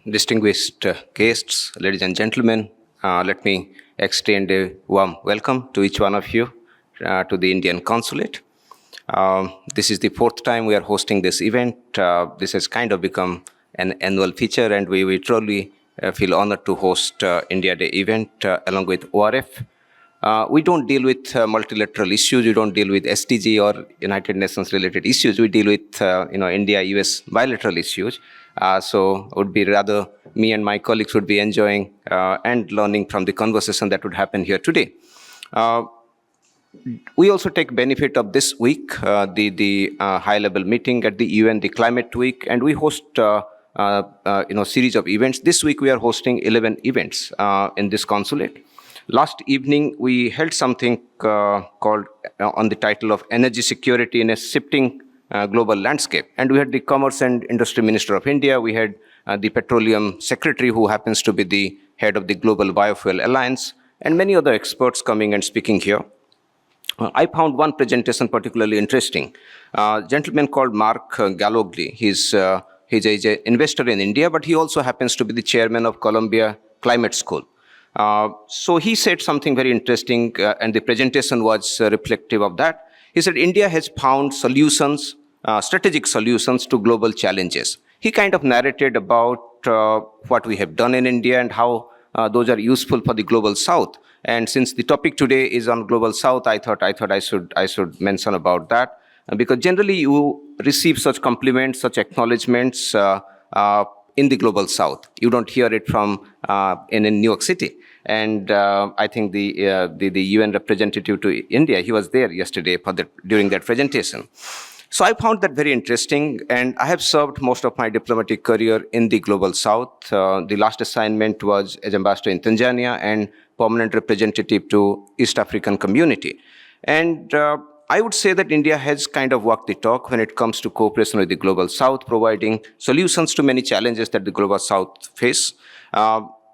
distinguished guests, ladies and gentlemen, let me extend a warm welcome to each one of you to the Indian Consulate. This is the fourth time we are hosting this event. This has kind of become an annual feature, and we truly feel honored to host India Day event along with ORF. We don't deal with multilateral issues. We don't deal with SDG or United Nations related issues. We deal with India-US bilateral issues. So it would be rather me and my colleagues would be enjoying and learning from the conversation that would happen here today. We also take benefit of this week, the high-level meeting at the UN, the Climate Week, and we host series of events. This week we are hosting 11 events in this consulate. Last evening, we held something called on the title of Energy Security in a Shifting Global Landscape. And we had the Commerce and Industry Minister of India. We had the Petroleum Secretary, who happens to be the head of the Global Biofuel Alliance, and many other experts coming and speaking here. I found one presentation particularly interesting. A gentleman called Mark Gallogly. He's an investor in India, but he also happens to be the chairman of Columbia Climate School. So he said something very interesting, and the presentation was reflective of that. He said, India has found solutions, strategic solutions to global challenges. He kind of narrated about what we have done in India and how those are useful for the global South. And since the topic today is on global South, I thought I should mention about that, because generally you receive such compliments, such acknowledgements in the global South. You don't hear it from in New York City. And I think the UN representative to India, he was there yesterday during that presentation. So I found that very interesting, and I have served most of my diplomatic career in the global South. The last assignment was as ambassador in Tanzania and permanent representative to East African community. And I would say that India has kind of walked the talk when it comes to cooperation with the global South, providing solutions to many challenges that the global South face.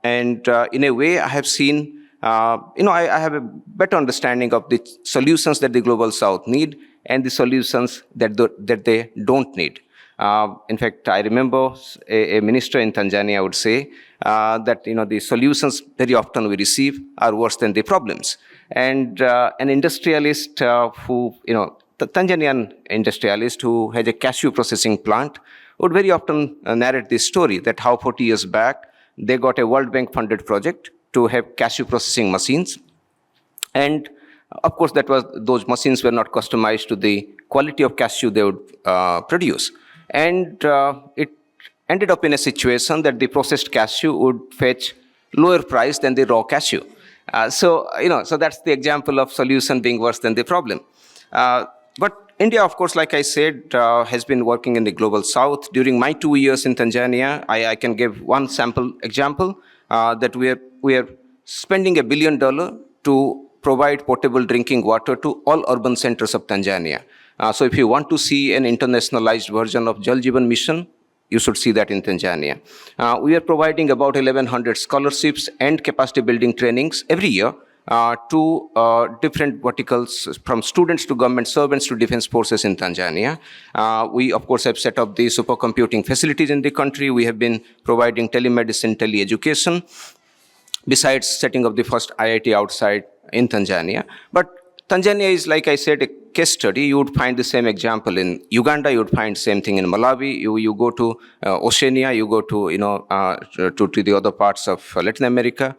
And in a way, I have seen, I have a better understanding of the solutions that the global South need and the solutions that they don't need. In fact, I remember a minister in Tanzania would say that, the solutions very often we receive are worse than the problems. And an industrialist the Tanzanian industrialist who has a cashew processing plant would very often narrate this story that how 40 years back, they got a World Bank funded project to have cashew processing machines. And of course, those machines were not customized to the quality of cashew they would produce. And it ended up in a situation that the processed cashew would fetch lower price than the raw cashew. So that's the example of solution being worse than the problem. But India, of course, like I said, has been working in the global South. During my 2 years in Tanzania, I can give one sample example that we are spending $1 billion to provide potable drinking water to all urban centers of Tanzania. So if you want to see an internationalized version of Jal Jeevan Mission, you should see that in Tanzania. We are providing about 1,100 scholarships and capacity building trainings every year to different verticals, from students to government servants to defense forces in Tanzania. We, of course, have set up the supercomputing facilities in the country. We have been providing telemedicine, teleeducation, besides setting up the first IIT outside in Tanzania. But Tanzania is, like I said, a case study. You would find the same example in Uganda. You would find same thing in Malawi. You go to Oceania. You go to to the other parts of Latin America.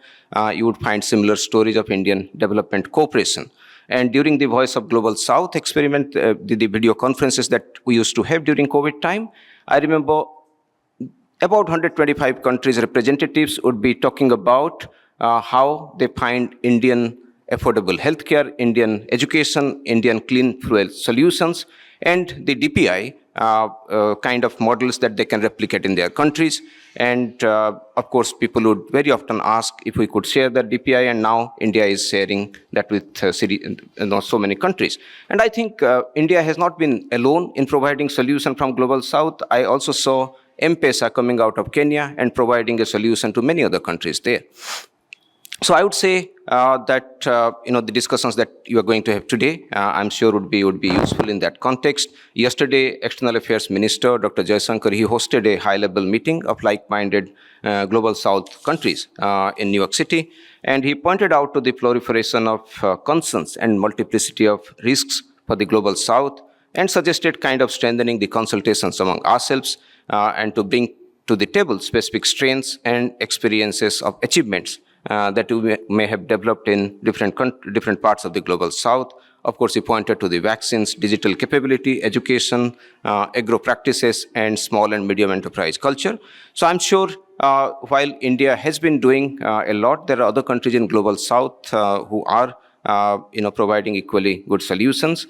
You would find similar stories of Indian development cooperation. And during the Voice of Global South experiment, the video conferences that we used to have during COVID time, I remember about 125 countries' representatives would be talking about how they find Indian affordable healthcare, Indian education, Indian clean fuel solutions, and the DPI kind of models that they can replicate in their countries. And of course, people would very often ask if we could share that DPI, and now India is sharing that with so many countries. And I think India has not been alone in providing solution from global South. I also saw M-Pesa coming out of Kenya and providing a solution to many other countries there. So I would say that the discussions that you are going to have today, I'm sure would be useful in that context. Yesterday, External Affairs Minister Dr. Jaishankar, he hosted a high-level meeting of like-minded global South countries in New York City, and he pointed out to the proliferation of concerns and multiplicity of risks for the global South, and suggested kind of strengthening the consultations among ourselves and to bring to the table specific strengths and experiences of achievements that we may have developed in different parts of the global South. Of course, he pointed to the vaccines, digital capability, education, agro practices, and small and medium enterprise culture. So I'm sure while India has been doing a lot, there are other countries in global South who are providing equally good solutions.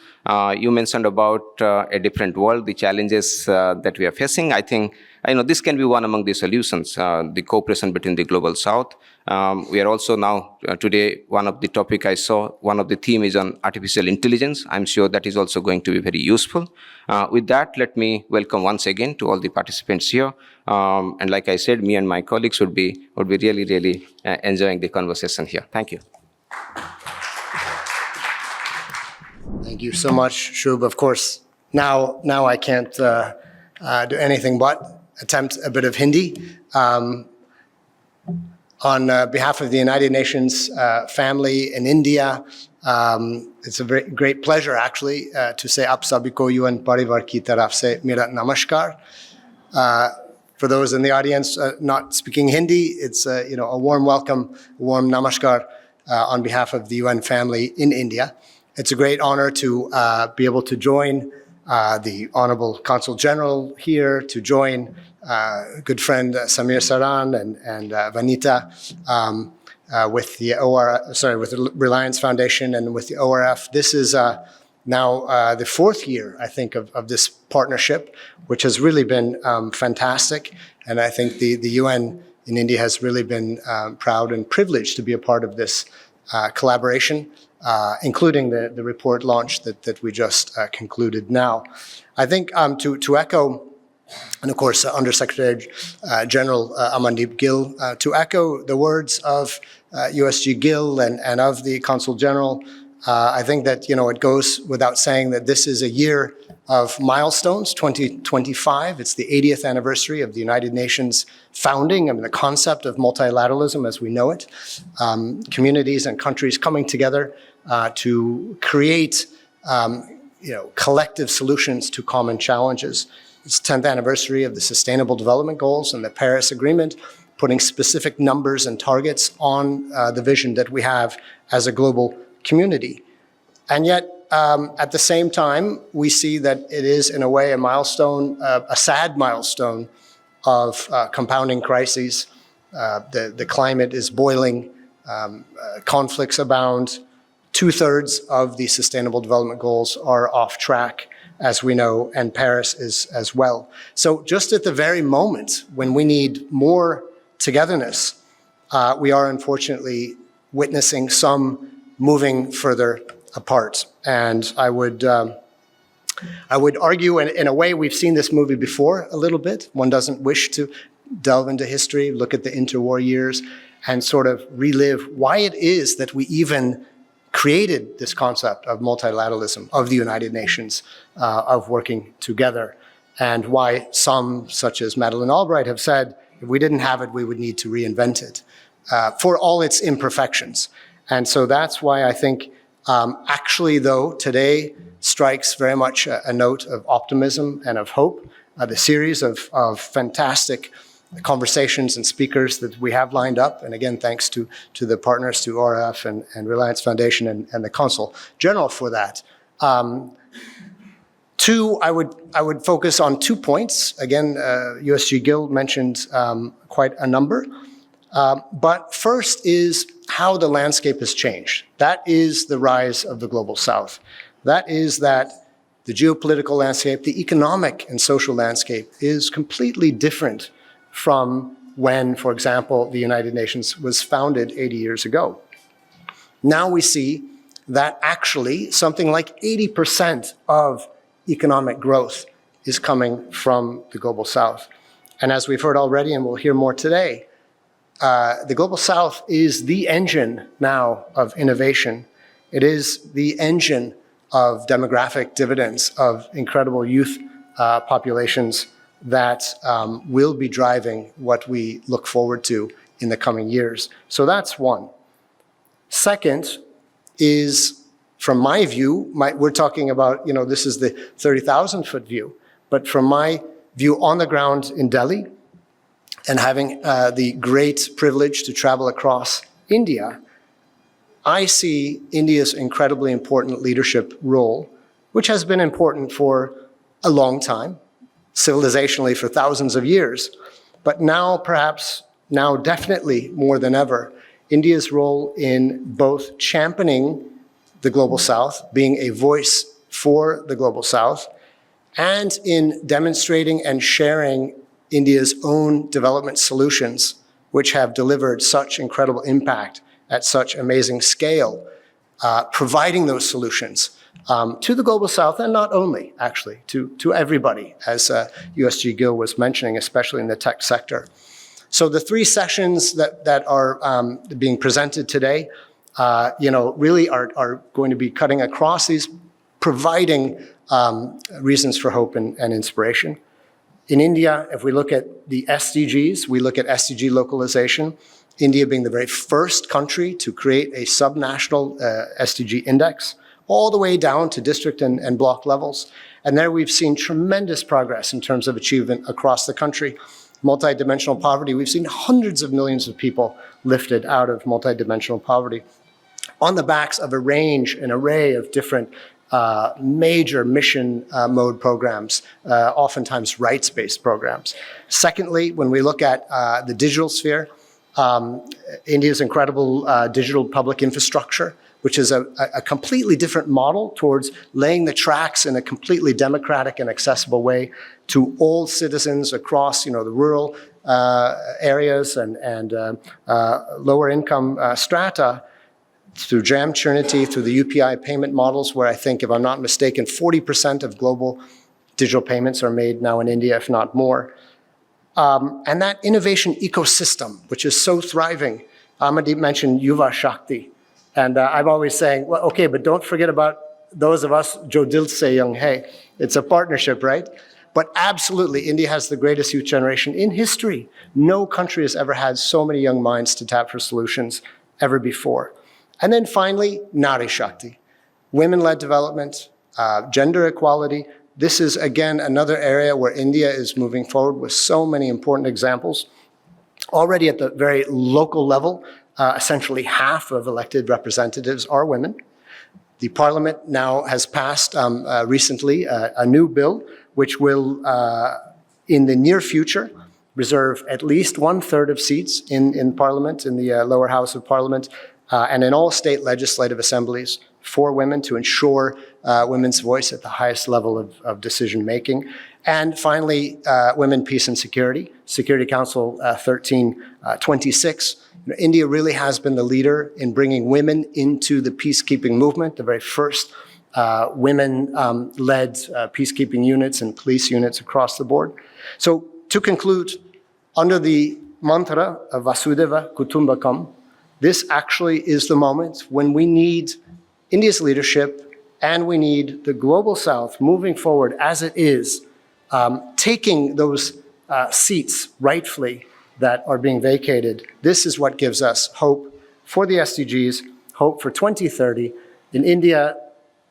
You mentioned about a different world, the challenges that we are facing. I think this can be one among the solutions, the cooperation between the global South. We are also now, today, one of the topic I saw, one of the theme is on artificial intelligence. I'm sure that is also going to be very useful. With that, let me welcome once again to all the participants here. And like I said, me and my colleagues would be really, really enjoying the conversation here. Thank you. Thank you so much, Shub. Of course, now I can't do anything but attempt a bit of Hindi. On behalf of the United Nations family in India, it's a very great pleasure, actually, to say "Aap sabhi ko UN parivar ki taraf se mera namaskar." For those in the audience not speaking Hindi, it's a warm welcome, a warm namaskar on behalf of the UN family in India. It's a great honor to be able to join the Honorable Consul General here, to join good friend Samir Saran and Vanita with the with the Reliance Foundation and with the ORF. This is now the fourth year, I think, of this partnership, which has really been fantastic. And I think the UN in India has really been proud and privileged to be a part of this collaboration, including the report launch that we just concluded now. I think to echo, and of course, Undersecretary General Amandeep Gill, to echo the words of USG Gill and of the Consul General, I think that it goes without saying that this is a year of milestones. 2025, it's the 80th anniversary of the United Nations founding. I mean, the concept of multilateralism as we know it, communities and countries coming together to create collective solutions to common challenges. It's the 10th anniversary of the Sustainable Development Goals and the Paris Agreement, putting specific numbers and targets on the vision that we have as a global community. And yet, at the same time, we see that it is, in a way, a milestone, a sad milestone of compounding crises. The climate is boiling, conflicts abound. 2/3 of the Sustainable Development Goals are off track, as we know, and Paris is as well. So just at the very moment when we need more togetherness, we are unfortunately witnessing some moving further apart. And I would argue, in a way, we've seen this movie before a little bit. One doesn't wish to delve into history, look at the interwar years, and sort of relive why it is that we even created this concept of multilateralism, of the United Nations, of working together, and why some, such as Madeleine Albright, have said, if we didn't have it, we would need to reinvent it for all its imperfections. And so that's why I think, actually, though, today strikes very much a note of optimism and of hope. The series of fantastic conversations and speakers that we have lined up, and again, thanks to the partners, to ORF and Reliance Foundation and the Consul General for that. I would focus on 2 points. Again, USG Gill mentioned quite a number. But first is how the landscape has changed. That is the rise of the Global South. That is that the geopolitical landscape, the economic and social landscape is completely different from when, for example, the United Nations was founded 80 years ago. Now we see that actually something like 80% of economic growth is coming from the Global South. And as we've heard already, and we'll hear more today, the Global South is the engine now of innovation. It is the engine of demographic dividends, of incredible youth populations that will be driving what we look forward to in the coming years. So that's one. Second is, from my view, we're talking about, this is the 30,000-foot view, but from my view on the ground in Delhi, and having the great privilege to travel across India, I see India's incredibly important leadership role, which has been important for a long time, civilizationally for thousands of years, but now definitely more than ever, India's role in both championing the Global South, being a voice for the Global South, and in demonstrating and sharing India's own development solutions, which have delivered such incredible impact at such amazing scale, providing those solutions to the Global South, and not only, actually, to everybody, as USG Gill was mentioning, especially in the tech sector. So the three sessions that are being presented today, really are going to be cutting across these, providing reasons for hope and inspiration. In India, if we look at the SDGs, we look at SDG localization, India being the very first country to create a subnational SDG index, all the way down to district and block levels. And there we've seen tremendous progress in terms of achievement across the country. Multidimensional poverty, we've seen hundreds of millions of people lifted out of multidimensional poverty on the backs of an array of different major mission mode programs, oftentimes rights-based programs. Secondly, when we look at the digital sphere, India's incredible digital public infrastructure, which is a completely different model towards laying the tracks in a completely democratic and accessible way to all citizens across, the rural areas and lower income strata, through JAM Trinity, through the UPI payment models, where I think, if I'm not mistaken, 40% of global digital payments are made now in India, if not more. And that innovation ecosystem, which is so thriving. Amandeep mentioned Yuva Shakti. And I'm always saying, well, okay, but don't forget about those of us, Jo Dil Se Young Hai. It's a partnership, right? But absolutely, India has the greatest youth generation in history. No country has ever had so many young minds to tap for solutions ever before. And then finally, Nari Shakti, women-led development, gender equality. This is, again, another area where India is moving forward with so many important examples. Already at the very local level, essentially half of elected representatives are women. The parliament now has passed recently a new bill which will, in the near future, reserve at least 1/3 of seats in parliament, in the lower house of parliament, and in all state legislative assemblies for women, to ensure women's voice at the highest level of decision making. And finally, Women, Peace and Security, Security Council 1326. India really has been the leader in bringing women into the peacekeeping movement, the very first women-led peacekeeping units and police units across the board. So to conclude, under the mantra of Vasudhaiva Kutumbakam, this actually is the moment when we need India's leadership and we need the Global South moving forward as it is, taking those seats rightfully that are being vacated. This is what gives us hope for the SDGs, hope for 2030. In India,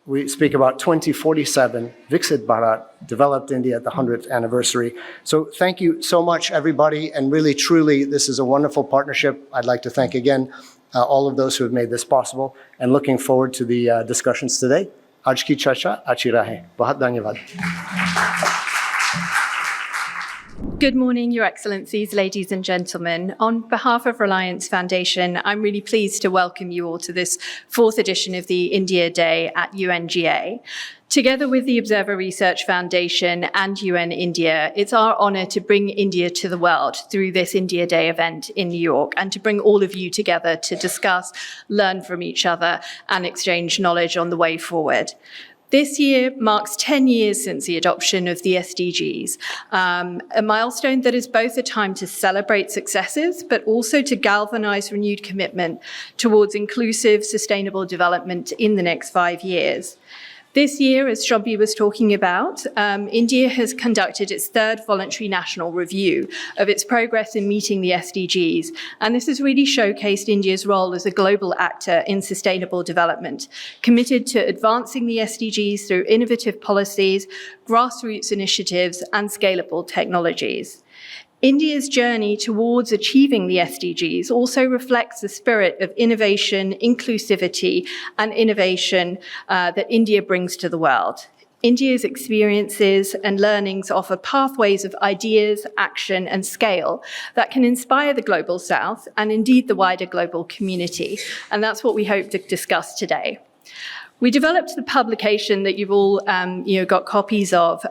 we speak about 2047, Viksit Bharat, developed India at the 100th anniversary. So thank you so much, everybody. And really, truly, this is a wonderful partnership. I'd like to thank again all of those who have made this possible, and looking forward to the discussions today. Aaj ki charcha achi rahe. Bahut dhanyavad. Good morning, Your Excellencies, ladies and gentlemen. On behalf of Reliance Foundation, I'm really pleased to welcome you all to this 4th edition of the India Day at UNGA. Together with the Observer Research Foundation and UN India, it's our honor to bring India to the world through this India Day event in New York, and to bring all of you together to discuss, learn from each other, and exchange knowledge on the way forward. This year marks 10 years since the adoption of the SDGs, a milestone that is both a time to celebrate successes, but also to galvanize renewed commitment towards inclusive, sustainable development in the next 5 years. This year, as Shombi was talking about, India has conducted its third voluntary national review of its progress in meeting the SDGs. And this has really showcased India's role as a global actor in sustainable development, committed to advancing the SDGs through innovative policies, grassroots initiatives, and scalable technologies. India's journey towards achieving the SDGs also reflects the spirit of innovation, inclusivity, and innovation that India brings to the world. India's experiences and learnings offer pathways of ideas, action, and scale that can inspire the Global South and indeed the wider global community. And that's what we hope to discuss today. We developed the publication that you've all got copies of,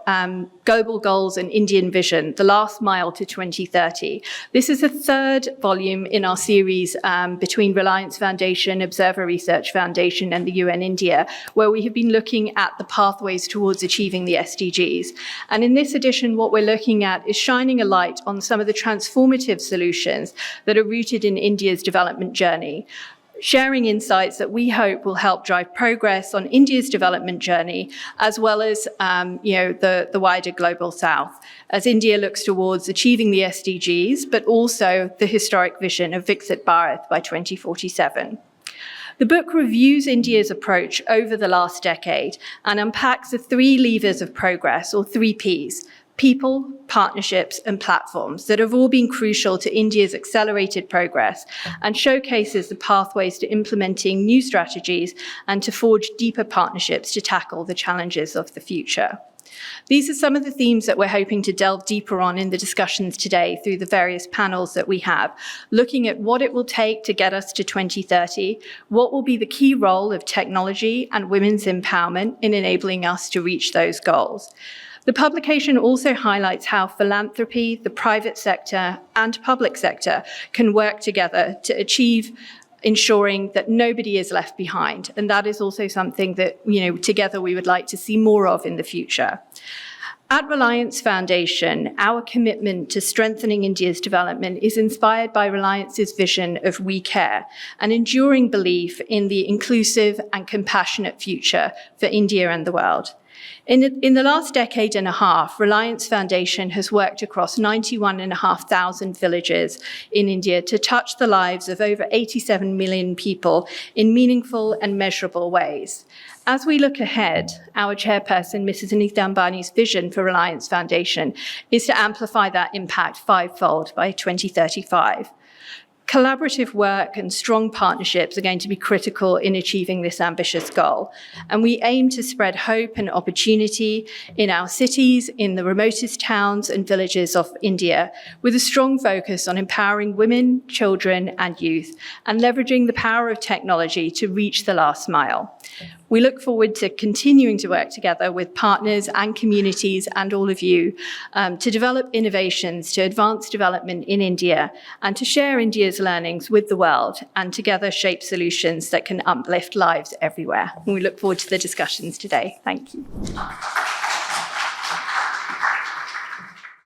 Global Goals and Indian Vision, The Last Mile to 2030. This is a third volume in our series between Reliance Foundation, Observer Research Foundation, and the UN India, where we have been looking at the pathways towards achieving the SDGs. And in this edition, what we're looking at is shining a light on some of the transformative solutions that are rooted in India's development journey, sharing insights that we hope will help drive progress on India's development journey, as well as the wider Global South, as India looks towards achieving the SDGs, but also the historic vision of Viksit Bharat by 2047. The book reviews India's approach over the last decade and unpacks the 3 levers of progress, or 3 Ps: people, partnerships, and platforms that have all been crucial to India's accelerated progress, and showcases the pathways to implementing new strategies and to forge deeper partnerships to tackle the challenges of the future. These are some of the themes that we're hoping to delve deeper on in the discussions today through the various panels that we have, looking at what it will take to get us to 2030, what will be the key role of technology and women's empowerment in enabling us to reach those goals. The publication also highlights how philanthropy, the private sector, and public sector can work together to achieve ensuring that nobody is left behind. And that is also something that, together we would like to see more of in the future. At Reliance Foundation, our commitment to strengthening India's development is inspired by Reliance's vision of We Care, an enduring belief in the inclusive and compassionate future for India and the world. In the last decade and a half, Reliance Foundation has worked across 91,500 villages in India to touch the lives of over 87 million people in meaningful and measurable ways. As we look ahead, our chairperson, Mrs. Anita Ambani's vision for Reliance Foundation is to amplify that impact 5-fold by 2035. Collaborative work and strong partnerships are going to be critical in achieving this ambitious goal. And we aim to spread hope and opportunity in our cities, in the remotest towns and villages of India, with a strong focus on empowering women, children, and youth, and leveraging the power of technology to reach the last mile. We look forward to continuing to work together with partners and communities and all of you to develop innovations to advance development in India and to share India's learnings with the world and together shape solutions that can uplift lives everywhere. And we look forward to the discussions today. Thank you.